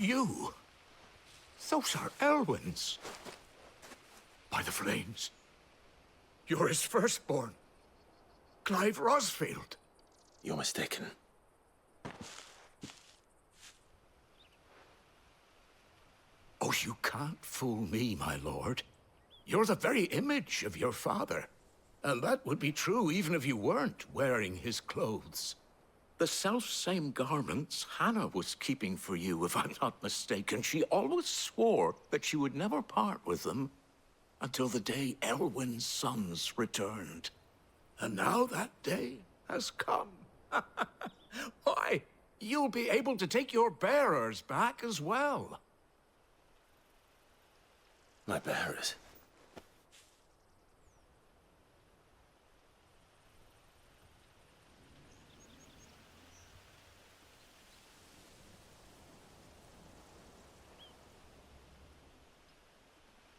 You? Those are Elwyn's. By the flames. You're his firstborn. Clive Rosfield. You're mistaken. Oh, you can't fool me, my lord. You're the very image of your father. And that would be true even if you weren't wearing his clothes. The self-same garments Hannah was keeping for you, if I'm not mistaken. She always swore that she would never part with them until the day Elwyn's sons returned. And now that day has come. Why, you'll be able to take your bearers back as well. My bearers?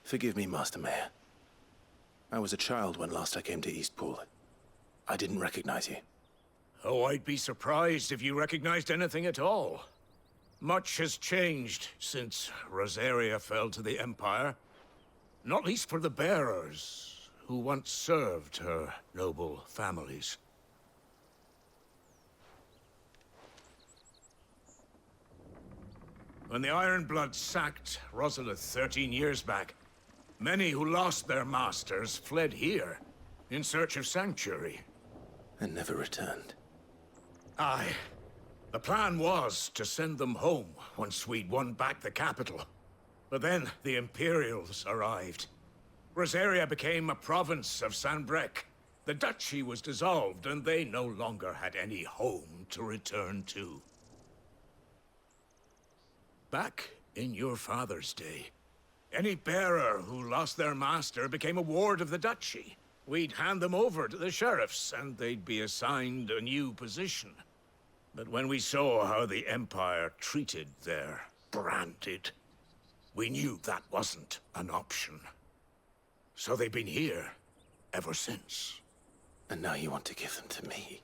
Forgive me, Master Mayor. I was a child when last I came to Eastpool. I didn't recognize you. Oh, I'd be surprised if you recognized anything at all. Much has changed since Rosaria fell to the Empire. Not least for the bearers, who once served her noble families. When the Ironbloods sacked Rosalith 13 years back, many who lost their masters fled here, in search of sanctuary. And never returned. Aye. The plan was to send them home once we'd won back the capital. But then the Imperials arrived. Rosaria became a province of Sanbreque. The duchy was dissolved, and they no longer had any home to return to. Back in your father's day, any bearer who lost their master became a ward of the duchy. We'd hand them over to the sheriffs, and they'd be assigned a new position. But when we saw how the Empire treated their branded, we knew that wasn't an option. So they've been here ever since. And now you want to give them to me?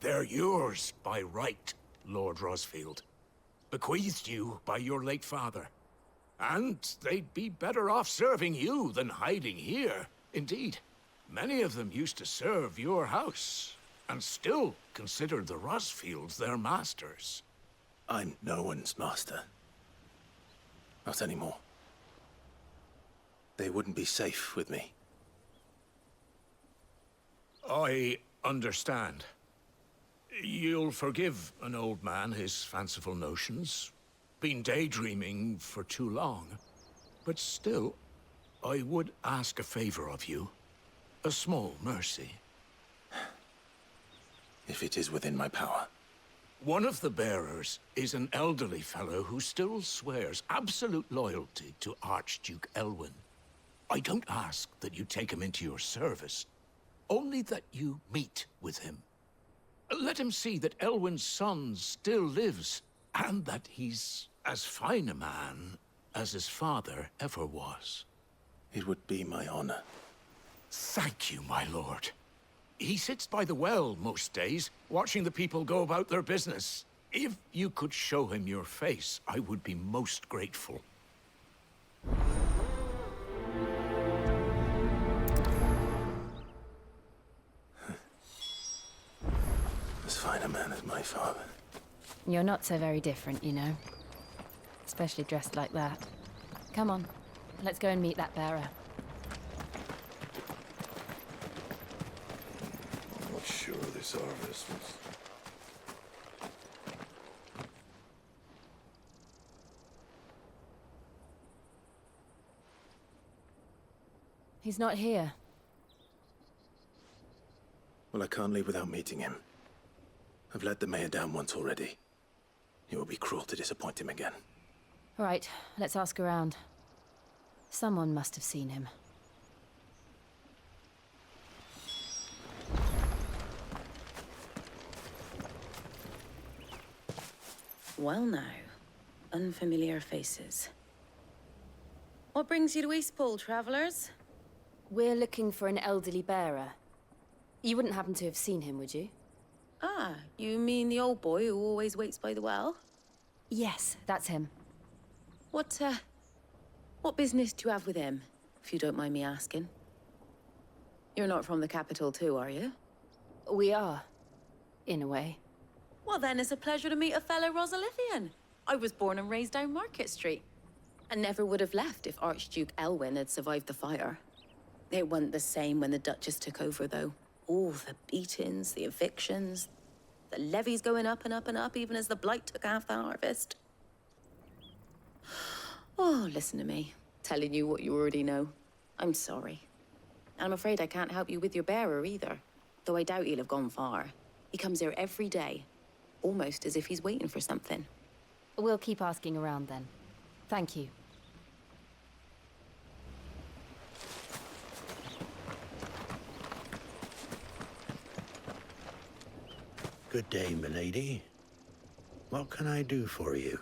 They're yours by right, Lord Rosfield. Bequeathed you by your late father. And they'd be better off serving you than hiding here. Indeed, many of them used to serve your house, and still considered the Rosfields their masters. I'm no one's master. Not anymore. They wouldn't be safe with me. I understand. You'll forgive an old man his fanciful notions. Been daydreaming for too long. But still, I would ask a favor of you. A small mercy. If it is within my power. One of the bearers is an elderly fellow who still swears absolute loyalty to Archduke Elwyn. I don't ask that you take him into your service, only that you meet with him. Let him see that Elwyn's son still lives, and that he's as fine a man as his father ever was. It would be my honor. Thank you, my lord. He sits by the well most days, watching the people go about their business. If you could show him your face, I would be most grateful. As fine a man as my father. You're not so very different, you know. Especially dressed like that. Come on, let's go and meet that bearer. Not sure this harvest was... He's not here. Well, I can't leave without meeting him. I've let the mayor down once already. It would be cruel to disappoint him again. All right, let's ask around. Someone must have seen him. Well now, unfamiliar faces. What brings you to Eastpool, travelers? We're looking for an elderly bearer. You wouldn't happen to have seen him, would you? Ah, you mean the old boy who always waits by the well? Yes, that's him. What business do you have with him, if you don't mind me asking? You're not from the capital too, are you? We are, in a way. Well, then it's a pleasure to meet a fellow Rosalithian. I was born and raised down Market Street, and never would have left if Archduke Elwyn had survived the fire. It wasn't the same when the Duchess took over, though. All the beatings, the evictions, the levies going up and up and up, even as the blight took half the harvest. Oh, listen to me, telling you what you already know. I'm sorry. And I'm afraid I can't help you with your bearer either, though I doubt he'll have gone far. He comes here every day, almost as if he's waiting for something. We'll keep asking around then. Thank you. Good day, milady. What can I do for you?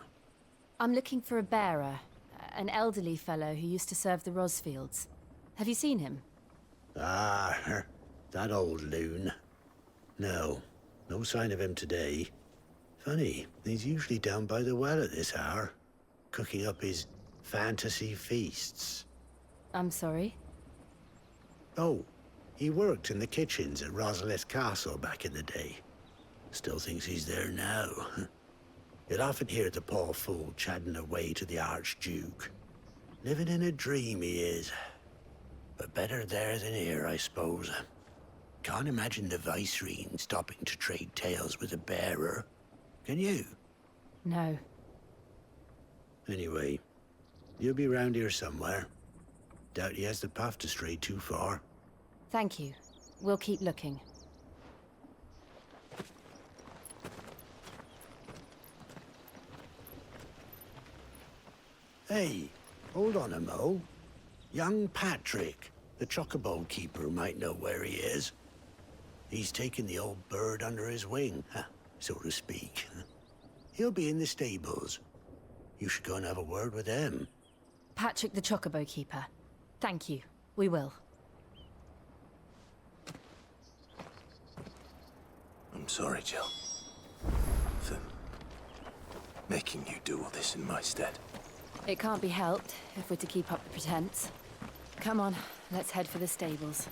I'm looking for a bearer, an elderly fellow who used to serve the Rosfields. Have you seen him? Ah, that old loon. No sign of him today. Funny, he's usually down by the well at this hour, cooking up his fantasy feasts. I'm sorry? Oh, he worked in the kitchens at Rosalith Castle back in the day. Still thinks he's there now. You'll often hear the poor fool chatting away to the Archduke. Living in a dream he is. But better there than here, I suppose. Can't imagine the Viceroy stopping to trade tales with a bearer. Can you? No. Anyway, you'll be round here somewhere. Doubt he has the path to stray too far. Thank you. We'll keep looking. Hey, hold on a mo. Young Patrick, the chocobo keeper, might know where he is. He's taken the old bird under his wing, so to speak. He'll be in the stables. You should go and have a word with him. Patrick the Chocobo Keeper. Thank you. We will. I'm sorry, Jill. For making you do all this in my stead. It can't be helped if we're to keep up the pretense. Come on, let's head for the stables.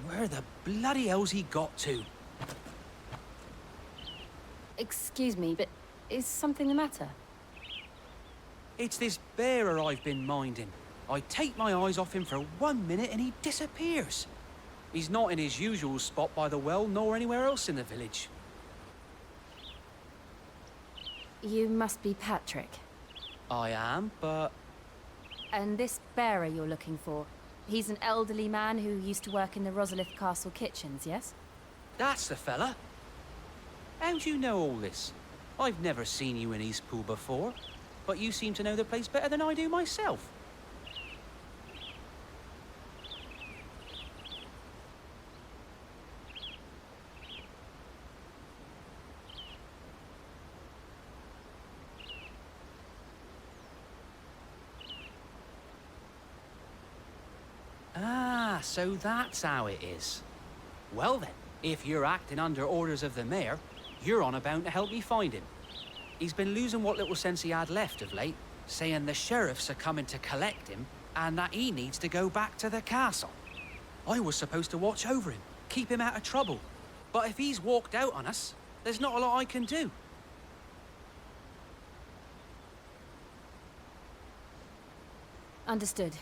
Where the bloody hell's he got to? Excuse me, but is something the matter? It's this bearer I've been minding. I take my eyes off him for 1 minute and he disappears. He's not in his usual spot by the well, nor anywhere else in the village. You must be Patrick. I am, but... And this bearer you're looking for, he's an elderly man who used to work in the Rosalith Castle kitchens, yes? That's the fella. How do you know all this? I've never seen you in Eastpool before, but you seem to know the place better than I do myself. Ah, so that's how it is. Well then, if you're acting under orders of the mayor, you're on about to help me find him. He's been losing what little sense he had left of late, saying the sheriffs are coming to collect him and that he needs to go back to the castle. I was supposed to watch over him, keep him out of trouble. But if he's walked out on us, there's not a lot I can do. Understood.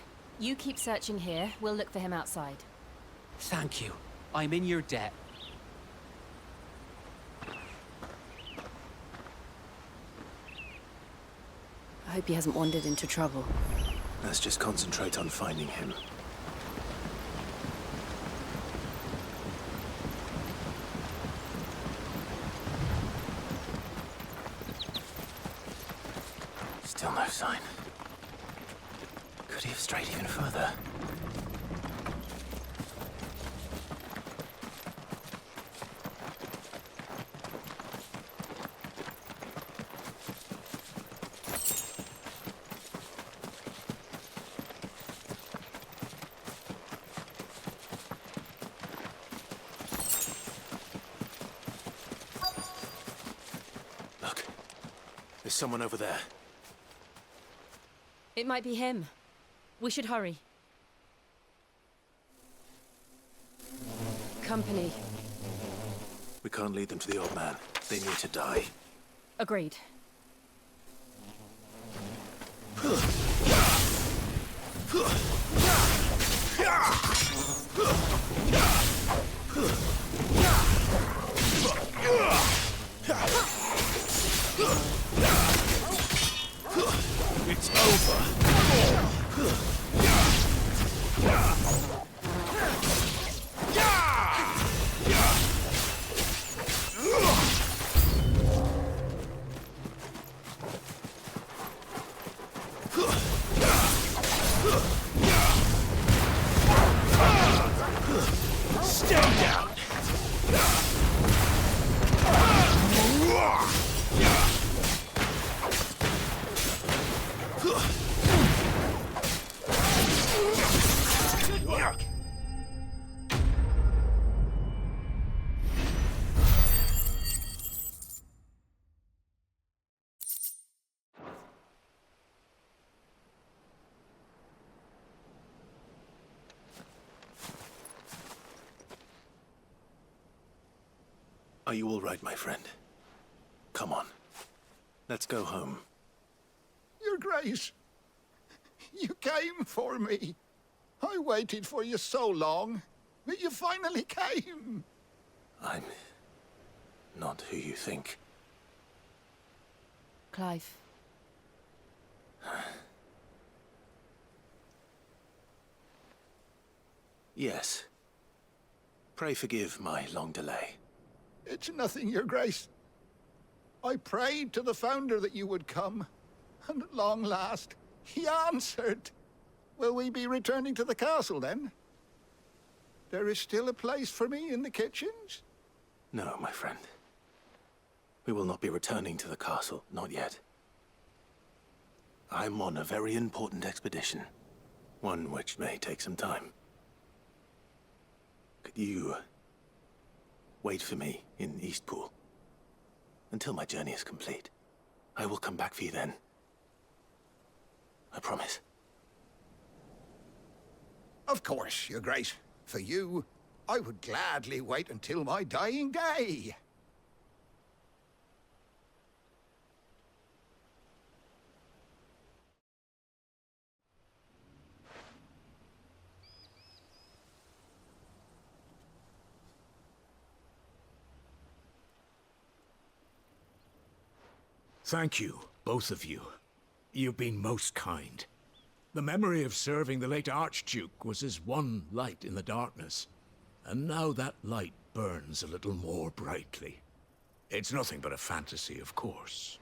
You keep searching here, we'll look for him outside. Thank you. I'm in your debt. I hope he hasn't wandered into trouble. Let's just concentrate on finding him. Still no sign. Could he have strayed even further? There's someone over there. It might be him. We should hurry. Company. We can't lead them to the old man. They need to die. Agreed. It's over. Stay down. Are you all right, my friend? Come on. Let's go home. Your Grace, you came for me. I waited for you so long, but you finally came. I'm not who you think. Clive. Yes. Pray forgive my long delay. It's nothing, Your Grace. I prayed to the Founder that you would come, and at long last, he answered. Will we be returning to the castle, then? There is still a place for me in the kitchens? No, my friend. We will not be returning to the castle, not yet. I'm on a very important expedition. One which may take some time. Could you wait for me in Eastpool until my journey is complete? I will come back for you then. I promise. Of course, Your Grace. For you, I would gladly wait until my dying day. Thank you, both of you. You've been most kind. The memory of serving the late Archduke was as one light in the darkness, and now that light burns a little more brightly. It's nothing but a fantasy, of course,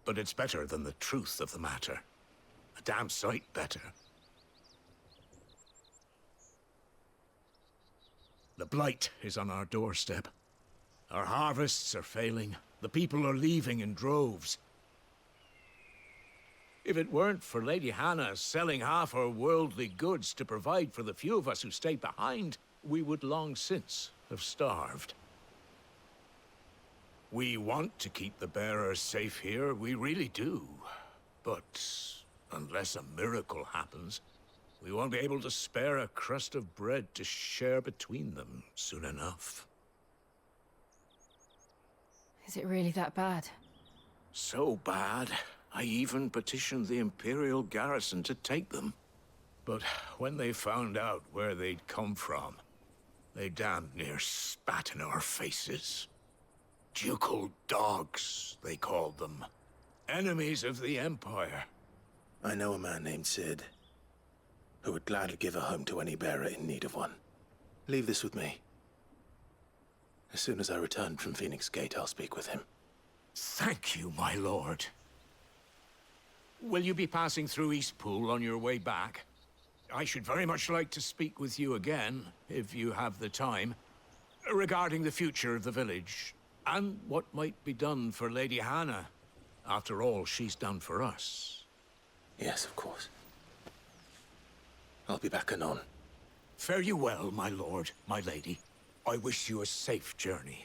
but it's better than the truth of the matter. A damn sight better. The blight is on our doorstep. Our harvests are failing. The people are leaving in droves. If it weren't for Lady Hannah selling half her worldly goods to provide for the few of us who stayed behind, we would long since have starved. We want to keep the bearers safe here, we really do. But unless a miracle happens, we won't be able to spare a crust of bread to share between them soon enough. Is it really that bad? So bad, I even petitioned the Imperial garrison to take them. But when they found out where they'd come from, they damn near spat in our faces. Ducal dogs, they called them. Enemies of the Empire. I know a man named Sid, who would gladly give a home to any bearer in need of one. Leave this with me. As soon as I return from Phoenix Gate, I'll speak with him. Thank you, my lord. Will you be passing through Eastpool on your way back? I should very much like to speak with you again, if you have the time, regarding the future of the village, and what might be done for Lady Hannah, after all she's done for us. Yes, of course. I'll be back anon. Fare you well, my lord, my lady. I wish you a safe journey.